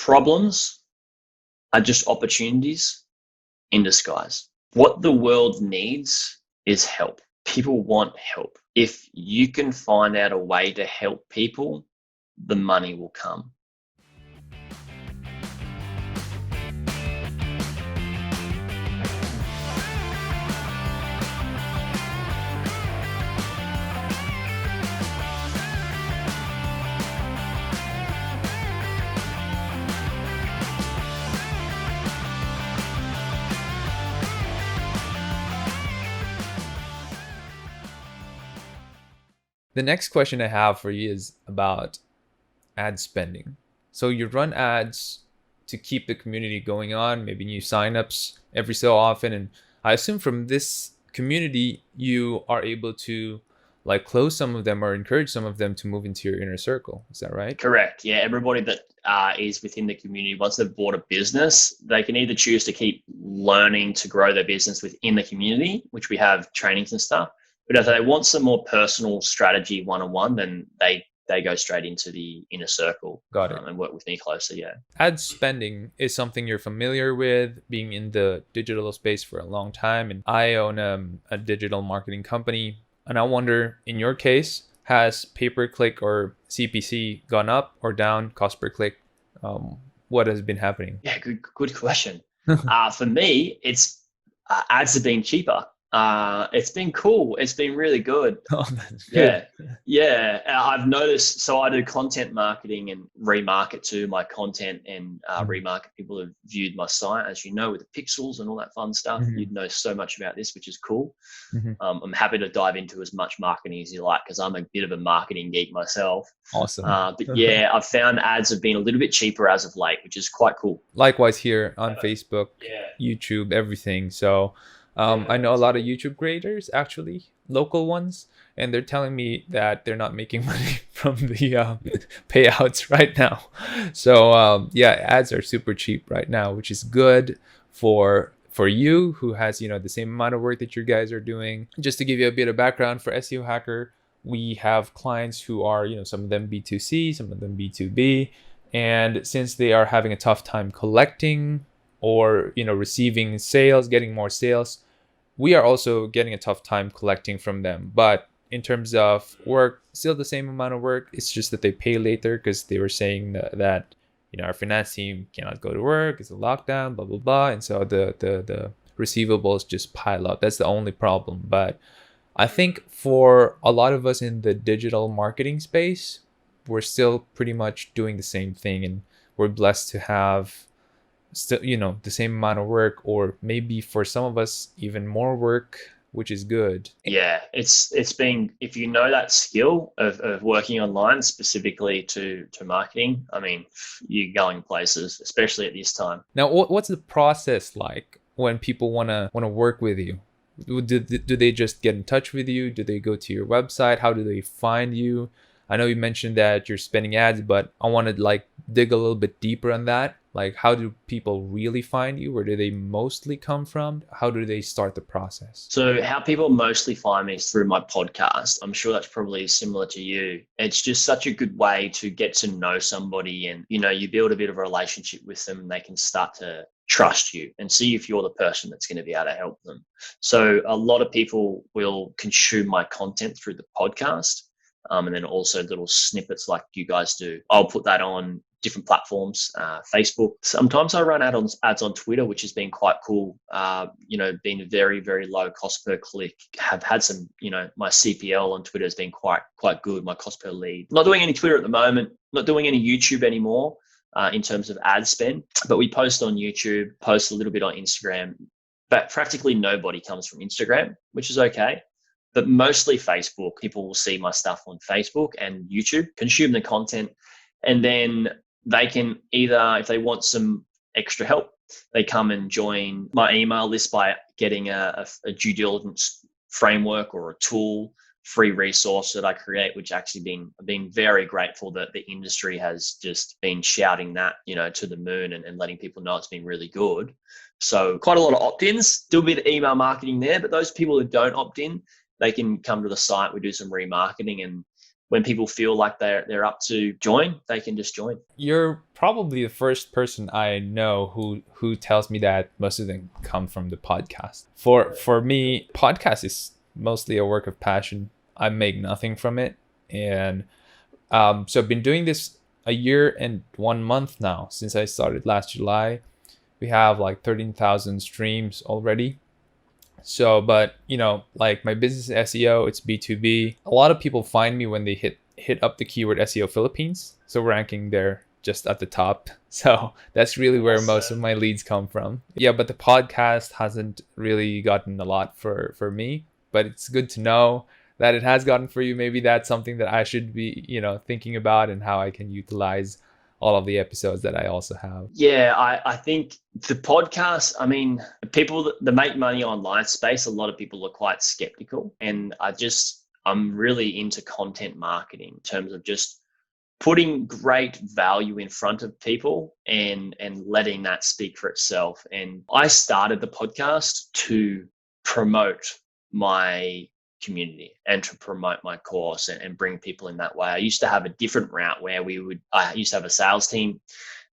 Problems are just opportunities in disguise. What the world needs is help. People want help. If you can find out a way to help people, the money will come. The next question I have for you is about ad spending. So you run ads to keep the community going on, maybe new signups every so often. And I assume from this community, you are able to like close some of them or encourage some of them to move into your inner circle. Is that right? Correct. Yeah, everybody that is within the community, once they've bought a business, they can either choose to keep learning to grow their business within the community, which we have trainings and stuff. But if they want some more personal strategy one-on-one, then they go straight into the inner circle. Got it. And work with me closer. Yeah. Ad spending is something you're familiar with, being in the digital space for a long time. And I own a digital marketing company. And I wonder, in your case, has pay-per-click or CPC gone up or down, cost per click? What has been happening? Yeah, good question. For me, it's ads have been cheaper. It's been cool. It's been really good. Oh, that's good. Yeah. I've noticed. So I do content marketing and remarket to my content and remarket people who've viewed my site, as you know, with the pixels and all that fun stuff. You'd know so much about this, which is cool. I'm happy to dive into as much marketing as you like, because I'm a bit of a marketing geek myself. Awesome. But yeah, I've found ads have been a little bit cheaper as of late, which is quite cool. Likewise here on Facebook, YouTube, everything. So I know a lot of YouTube creators, actually, local ones, and they're telling me that they're not making money from the payouts right now. So yeah, ads are super cheap right now, which is good for you who has, the same amount of work that you guys are doing. Just to give you a bit of background for SEO Hacker, we have clients who are, some of them B2C, some of them B2B. And since they are having a tough time collecting or, receiving sales, getting more sales, we are also getting a tough time collecting from them. But in terms of work, still the same amount of work. It's just that they pay later because they were saying that our finance team cannot go to work. It's a lockdown, blah, blah, blah. And so the receivables just pile up. That's the only problem. But I think for a lot of us in the digital marketing space, we're still pretty much doing the same thing. And we're blessed to have still, the same amount of work, or maybe for some of us, even more work, which is good. Yeah, it's been, if you know that skill of working online specifically to marketing, I mean, you're going places, especially at this time. Now, what's the process like when people want to work with you? Do they just get in touch with you? Do they go to your website? How do they find you? I know you mentioned that you're spending ads, but I want to dig a little bit deeper on that. How do people really find you? Where do they mostly come from? How do they start the process? So how people mostly find me is through my podcast. I'm sure that's probably similar to you. It's just such a good way to get to know somebody, and, you build a bit of a relationship with them, and they can start to trust you and see if you're the person that's going to be able to help them. So a lot of people will consume my content through the podcast. And then also little snippets like you guys do. I'll put that on different platforms, Facebook. Sometimes I run ads on Twitter, which has been quite cool. Been very, very low cost per click. Have had some, my CPL on Twitter has been quite good. My cost per lead. Not doing any Twitter at the moment. Not doing any YouTube anymore in terms of ad spend. But we post on YouTube, post a little bit on Instagram. But practically nobody comes from Instagram, which is okay. But mostly Facebook. People will see my stuff on Facebook and YouTube, consume the content, and then they can either, if they want some extra help, they come and join my email list by getting a due diligence framework or a tool, free resource that I create, which actually been very grateful that the industry has just been shouting that, to the moon and letting people know it's been really good. So quite a lot of opt-ins, still a bit of email marketing there, but those people who don't opt in, they can come to the site. We do some remarketing, and when people feel like they're up to join, they can just join. You're probably the first person I know who tells me that most of them come from the podcast. For me, podcast is mostly a work of passion. I make nothing from it. And so I've been doing this a year and 1 month now since I started last July. We have like 13,000 streams already. So, but like my business is SEO, it's B2B. A lot of people find me when they hit up the keyword SEO Philippines. So ranking there just at the top. So that's really where most of my leads come from. Yeah, but the podcast hasn't really gotten a lot for me, but it's good to know that it has gotten for you. Maybe that's something that I should be, thinking about, and how I can utilize all of the episodes that I also have. Yeah, I think the podcast, I mean, people that make money online space, a lot of people are quite skeptical. And I'm really into content marketing in terms of just putting great value in front of people and letting that speak for itself. And I started the podcast to promote my community and to promote my course and bring people in that way. I used to have a different route where I used to have a sales team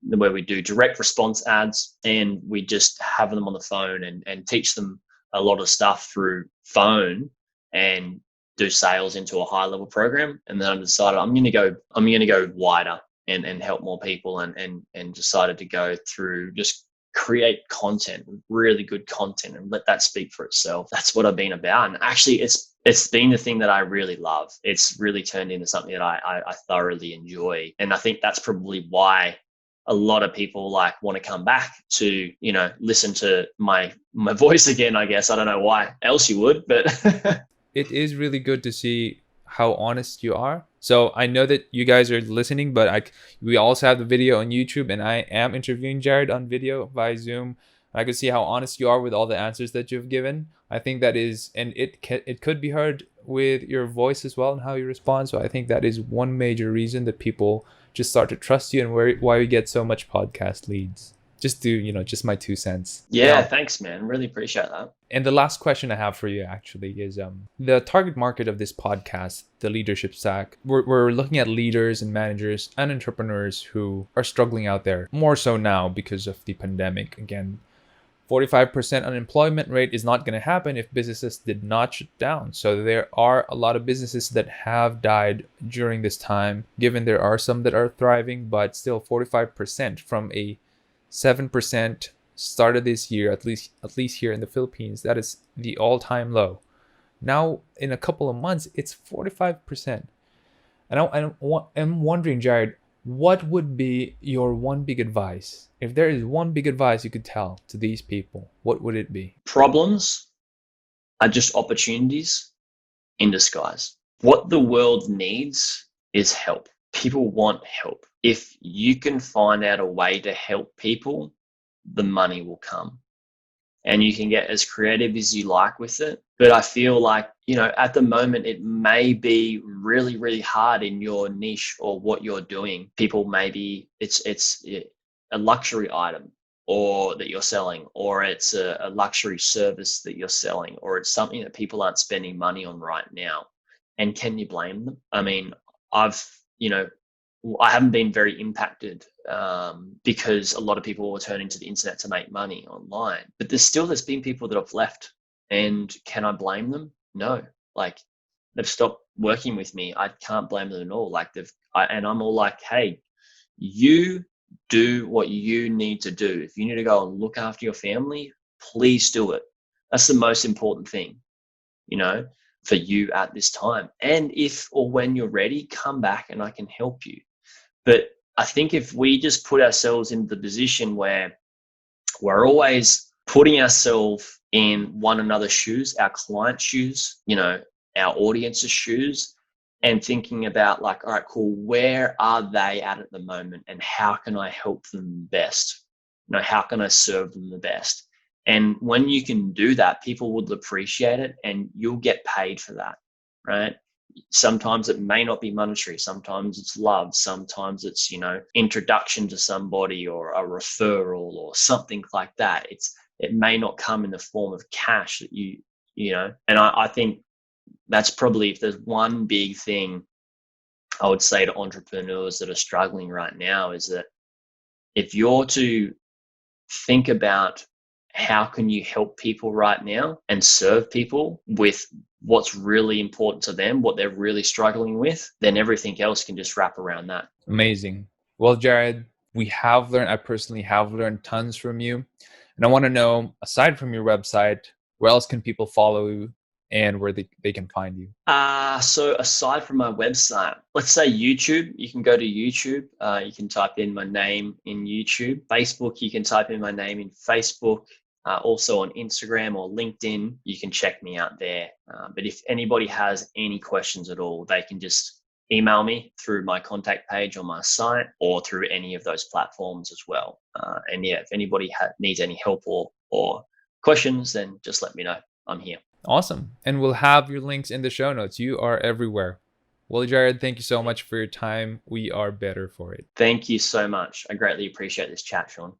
where we do direct response ads, and we just have them on the phone and teach them a lot of stuff through phone and do sales into a high level program. And then I decided I'm going to go wider and help more people, and decided to go through just create content, really good content, and let that speak for itself. That's what I've been about. And actually it's been the thing that I really love. It's really turned into something that I thoroughly enjoy. And I think that's probably why a lot of people want to come back to, listen to my voice again, I guess. I don't know why else you would, but it is really good to see how honest you are. So I know that you guys are listening, but we also have the video on YouTube, and I am interviewing Jaryd on video via Zoom. I can see how honest you are with all the answers that you've given. I think that is, and it could be heard with your voice as well and how you respond. So I think that is one major reason that people just start to trust you, and why we get so much podcast leads. Just my 2 cents. Yeah, thanks, man. Really appreciate that. And the last question I have for you actually is the target market of this podcast, the leadership stack. We're looking at leaders and managers and entrepreneurs who are struggling out there, more so now because of the pandemic. Again, 45% unemployment rate is not going to happen if businesses did not shut down. So there are a lot of businesses that have died during this time, given there are some that are thriving, but still 45% from a 7% started this year, at least here in the Philippines. That is the all-time low. Now, in a couple of months, it's 45%. And I'm wondering, Jaryd, what would be your one big advice? If there is one big advice you could tell to these people, what would it be? Problems are just opportunities in disguise. What the world needs is help. People want help. If you can find out a way to help people, the money will come. And you can get as creative as you like with it. But I feel like, at the moment, it may be really, really hard in your niche or what you're doing. People maybe it's a luxury item or that you're selling, or it's a luxury service that you're selling, or it's something that people aren't spending money on right now. And can you blame them? I mean, I haven't been very impacted because a lot of people were turning to the internet to make money online. But there's been people that have left, and can I blame them? No. They've stopped working with me. I can't blame them at all. And I'm all like, hey, you do what you need to do. If you need to go and look after your family, please do it. That's the most important thing, for you at this time. And if or when you're ready, come back and I can help you. But I think if we just put ourselves in the position where we're always putting ourselves in one another's shoes, our clients' shoes, our audience's shoes, and thinking about all right, cool, where are they at the moment, and how can I help them best? How can I serve them the best? And when you can do that, people would appreciate it, and you'll get paid for that, right? Sometimes it may not be monetary. Sometimes it's love. Sometimes it's, introduction to somebody or a referral or something like that. It may not come in the form of cash that and I think that's probably, if there's one big thing I would say to entrepreneurs that are struggling right now is that if you're to think about how can you help people right now and serve people with what's really important to them, what they're really struggling with, then everything else can just wrap around that. Amazing. Well, Jaryd, I personally have learned tons from you. And I want to know, aside from your website, where else can people follow you and where they can find you? So aside from my website, let's say YouTube, you can go to YouTube. You can type in my name in YouTube. Facebook, you can type in my name in Facebook. Also on Instagram or LinkedIn, you can check me out there. But if anybody has any questions at all, they can just email me through my contact page on my site or through any of those platforms as well. And yeah, if anybody needs any help or questions, then just let me know. I'm here. Awesome. And we'll have your links in the show notes. You are everywhere. Well, Jaryd, thank you so much for your time. We are better for it. Thank you so much. I greatly appreciate this chat, Sean.